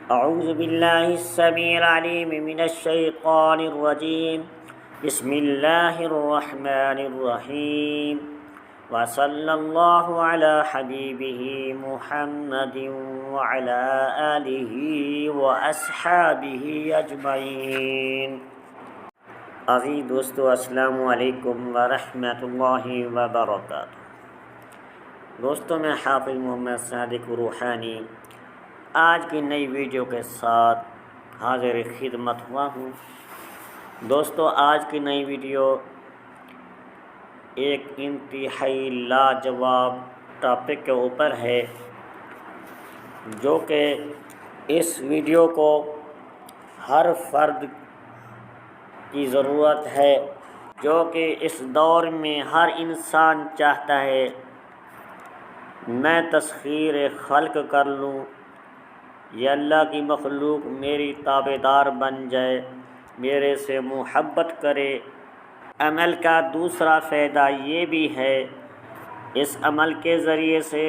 أعوذ بالله السميع العليم من الشيطان الرجيم. بسم الله الرحمن الرحيم. وصلى الله على حبيبه محمد وعلى آله وأصحابه أجمعين. عزیز دوستو، السلام علیکم ورحمۃ اللہ وبرکاتہ. دوستو، میں حافظ محمد صادق روحانی آج کی نئی ویڈیو کے ساتھ حاضر خدمت ہوا ہوں. دوستو، آج کی نئی ویڈیو ایک انتہائی لاجواب ٹاپک کے اوپر ہے، جو کہ اس ویڈیو کو ہر فرد کی ضرورت ہے، جو کہ اس دور میں ہر انسان چاہتا ہے میں تسخیر خلق کر لوں، یہ اللہ کی مخلوق میری تابعدار بن جائے، میرے سے محبت کرے. عمل کا دوسرا فائدہ یہ بھی ہے، اس عمل کے ذریعے سے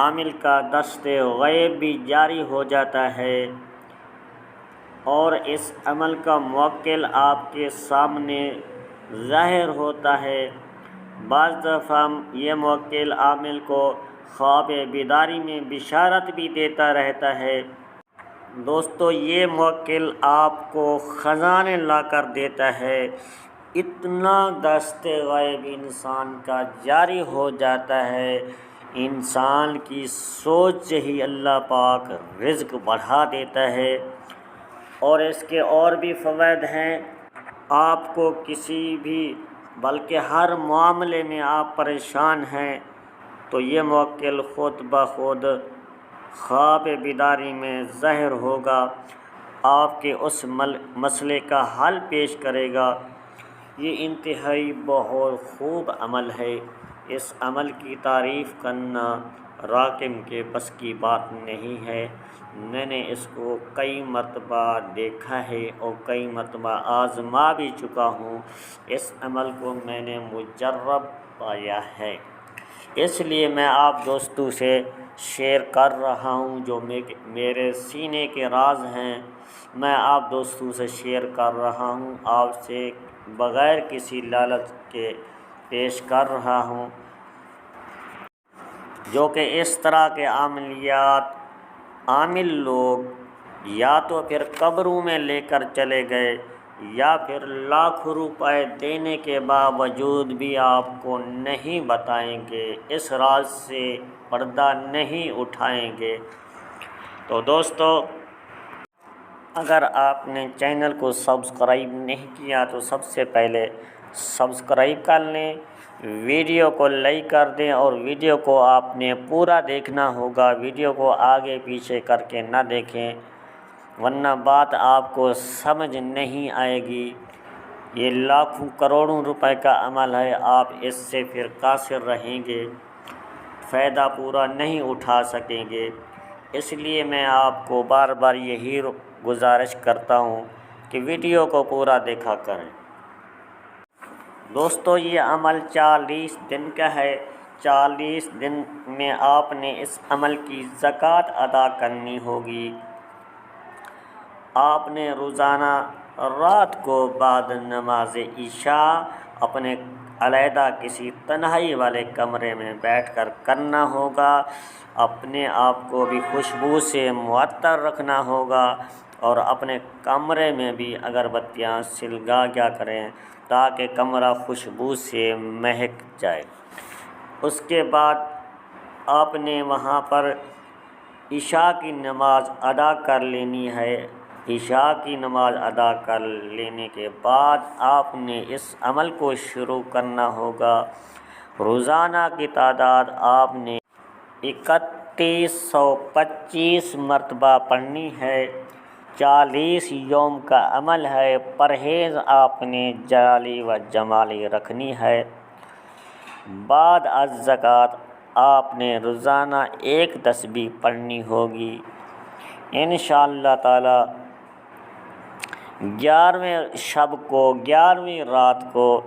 عامل کا دست غیب بھی جاری ہو جاتا ہے اور اس عمل کا موکل آپ کے سامنے ظاہر ہوتا ہے. بعض دفعہ یہ موکل عامل کو خواب بیداری میں بشارت بھی دیتا رہتا ہے. دوستو، یہ موکل آپ کو خزانے لا کر دیتا ہے. اتنا دست غیب انسان کا جاری ہو جاتا ہے، انسان کی سوچ سے ہی اللہ پاک رزق بڑھا دیتا ہے. اور اس کے اور بھی فوائد ہیں. آپ کو کسی بھی بلکہ ہر معاملے میں آپ پریشان ہیں تو یہ موکل خود بخود خواب بیداری میں ظاہر ہوگا، آپ کے اس مسئلے کا حل پیش کرے گا. یہ انتہائی بہت خوب عمل ہے. اس عمل کی تعریف کرنا راکم کے بس کی بات نہیں ہے. میں نے اس کو کئی مرتبہ دیکھا ہے اور کئی مرتبہ آزما بھی چکا ہوں. اس عمل کو میں نے مجرب پایا ہے، اس لیے میں آپ دوستوں سے شیئر کر رہا ہوں. جو میرے سینے کے راز ہیں میں آپ دوستوں سے شیئر کر رہا ہوں، آپ سے بغیر کسی لالچ کے پیش کر رہا ہوں. جو کہ اس طرح کے عامل لوگ یا تو پھر قبروں میں لے کر چلے گئے، یا پھر لاکھوں روپے دینے کے باوجود بھی آپ کو نہیں بتائیں گے، اس راز سے پردہ نہیں اٹھائیں گے. تو دوستو، اگر آپ نے چینل کو سبسکرائب نہیں کیا تو سب سے پہلے سبسکرائب کر لیں، ویڈیو کو لائک کر دیں اور ویڈیو کو آپ نے پورا دیکھنا ہوگا. ویڈیو کو آگے پیچھے کر کے نہ دیکھیں، ورنہ بات آپ کو سمجھ نہیں آئے گی. یہ لاکھوں کروڑوں روپے کا عمل ہے، آپ اس سے پھر قاصر رہیں گے، فائدہ پورا نہیں اٹھا سکیں گے. اس لیے میں آپ کو بار بار یہی گزارش کرتا ہوں کہ ویڈیو کو پورا دیکھا کریں. دوستو، یہ عمل 40 دن کا ہے. 40 دن میں آپ نے اس عمل کی زکوٰۃ ادا کرنی ہوگی. آپ نے روزانہ رات کو بعد نماز عشاء اپنے علیحدہ کسی تنہائی والے کمرے میں بیٹھ کر کرنا ہوگا. اپنے آپ کو بھی خوشبو سے معطر رکھنا ہوگا اور اپنے کمرے میں بھی اگربتیاں سلگایا کریں تاکہ کمرہ خوشبو سے مہک جائے. اس کے بعد آپ نے وہاں پر عشاء کی نماز ادا کر لینی ہے. عشاء کی نماز ادا کر لینے کے بعد آپ نے اس عمل کو شروع کرنا ہوگا. روزانہ کی تعداد آپ نے 3125 مرتبہ پڑھنی ہے. 40 یوم کا عمل ہے. پرہیز آپ نے جلالی و جمالی رکھنی ہے. بعد از زکوٰۃ آپ نے روزانہ 1 تسبیح پڑھنی ہوگی. انشاءاللہ تعالی 11ویں شب کو 11ویں رات کو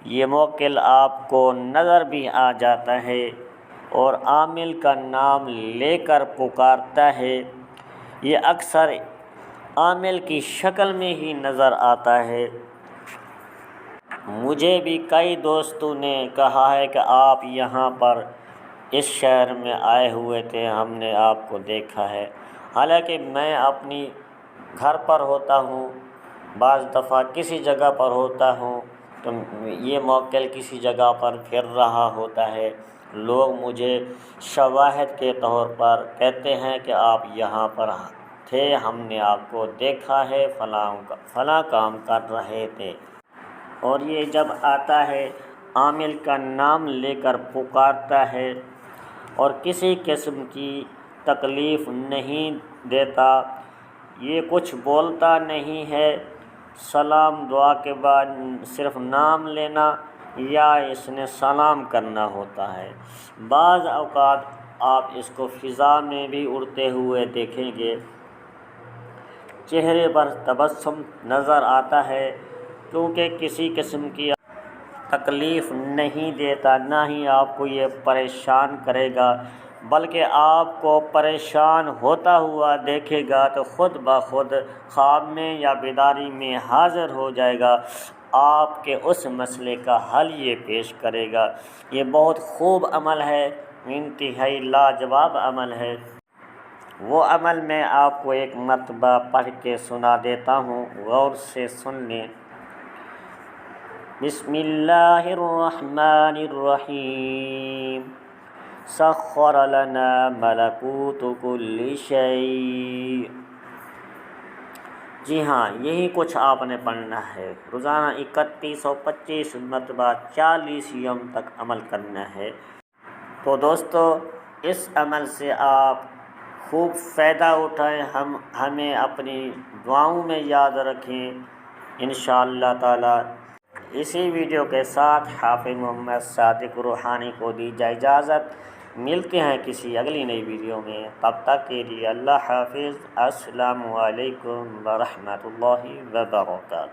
یہ موکل آپ کو نظر بھی آ جاتا ہے اور عامل کا نام لے کر پکارتا ہے. یہ اکثر عامل کی شکل میں ہی نظر آتا ہے۔ مجھے بھی کئی دوستوں نے کہا ہے کہ آپ یہاں پر اس شہر میں آئے ہوئے تھے، ہم نے آپ کو دیکھا ہے، حالانکہ میں اپنی گھر پر ہوتا ہوں، بعض دفعہ کسی جگہ پر ہوتا ہوں تو یہ موکل کسی جگہ پر پھر رہا ہوتا ہے، لوگ مجھے شواہد کے طور پر کہتے ہیں کہ آپ یہاں پر تھے، ہم نے آپ کو دیکھا ہے، فلاں کام کر رہے تھے۔ اور یہ جب آتا ہے عامل کا نام لے کر پکارتا ہے اور کسی قسم کی تکلیف نہیں دیتا، یہ کچھ بولتا نہیں ہے، سلام دعا کے بعد صرف نام لینا یا اس نے سلام کرنا ہوتا ہے۔ بعض اوقات آپ اس کو فضا میں بھی اڑتے ہوئے دیکھیں گے، چہرے پر تبسم نظر آتا ہے، کیونکہ کسی قسم کی تکلیف نہیں دیتا، نہ ہی آپ کو یہ پریشان کرے گا، بلکہ آپ کو پریشان ہوتا ہوا دیکھے گا تو خود بخود خواب میں یا بیداری میں حاضر ہو جائے گا، آپ کے اس مسئلے کا حل یہ پیش کرے گا۔ یہ بہت خوب عمل ہے، انتہائی لاجواب عمل ہے۔ وہ عمل میں آپ کو ایک مرتبہ پڑھ کے سنا دیتا ہوں، غور سے سن لیں۔ بسم اللہ الرحمن الرحیم، سخر لنا ملکوت کل شیء۔ جی ہاں، یہی کچھ آپ نے پڑھنا ہے، روزانہ 3125 مرتبہ 40 یوم تک عمل کرنا ہے۔ تو دوستو، اس عمل سے آپ خوب فائدہ اٹھائیں، ہمیں اپنی دعاؤں میں یاد رکھیں انشاءاللہ تعالی۔ اسی ویڈیو کے ساتھ حافظ محمد صادق روحانی کو دیجیے اجازت، ملتے ہیں کسی اگلی نئی ویڈیو میں، تب تک کے لیے اللہ حافظ۔ السلام علیکم ورحمۃ اللہ وبرکاتہ۔